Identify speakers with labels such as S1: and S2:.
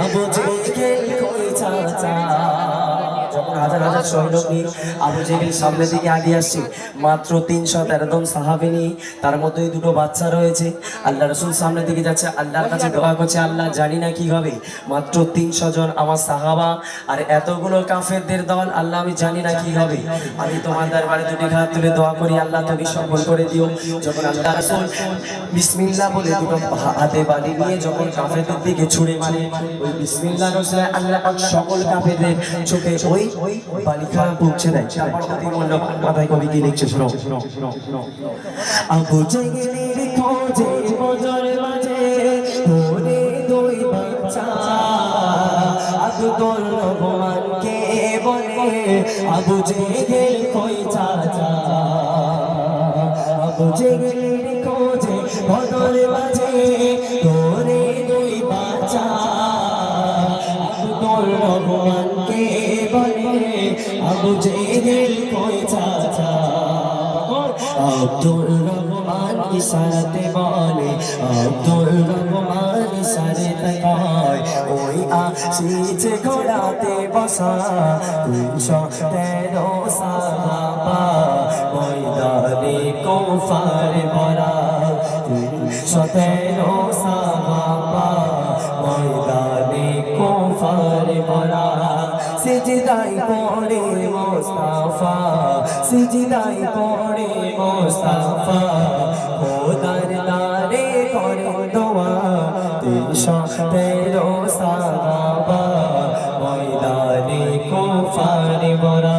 S1: আবু জেহেল কই চাচা। যখন হাজার হাজার সৈন্য নিয়ে আবু জেহেল সামনের দিকে এগিয়ে আসছে, মাত্র 313 জন সাহাবী নিয়ে, তার মধ্যে দুটো বাচ্চা রয়েছে। আল্লাহ রাসূল সামনের দিকে যাচ্ছে, আল্লাহর কাছে দোয়া করছে, আল্লাহ জানি না কি হবে, মাত্র 300 জন আমার সাহাবা আর এতগুলো কাফেরদের দল, আল্লাহ আমি জানি না কি হবে। আমি তোমার দরবারে দুটি হাত তুলে দোয়া করি, আল্লাহ তুমি সফল করে দিও। যখন আল্লাহ রাসূল বিসমিল্লাহ বলে দুটো হাতে বাড়ি নিয়ে যখন কাফেরদের দিকে ছুড়ে মারে, ওই বিসমিল্লাহ রসুল আল্লাহ পাক সকল কাফেরদের চোখে ওই বালিকা পৌঁছে দেয়। তারপর প্রতি মূল্যবান মাথায় কবি কি লিখছে শোনো। আবু জেহেলের খোঁজে বজর বাজে, ওরে দুই বাচ্চা আব্দুল রহমানকে বলে আবু জেহেল কই চাচা। আবু জেহেলের খোঁজে বজর বাজে, ওরে দুই বাচ্চা আব্দুল রহমানকে বলে আবু জেহেল কই চাচা। আব্দুল রহমান ইশারাতে বলে, আব্দুল রহমান ইশারাতে কয়, ওই আসিছে ঘোড়াতে বসা 313 সাহাবা, ময়দানে কুফার ভরা 313 সাহাবা, ময়দানে কুফার ভরা। সিজদায় পড়ে মুস্তাফা, সিজদায় পড়ে মুস্তাফা, খোদার দারে করে দোয়া 313 সাহাবা, ময়দানে কুফার ভরা।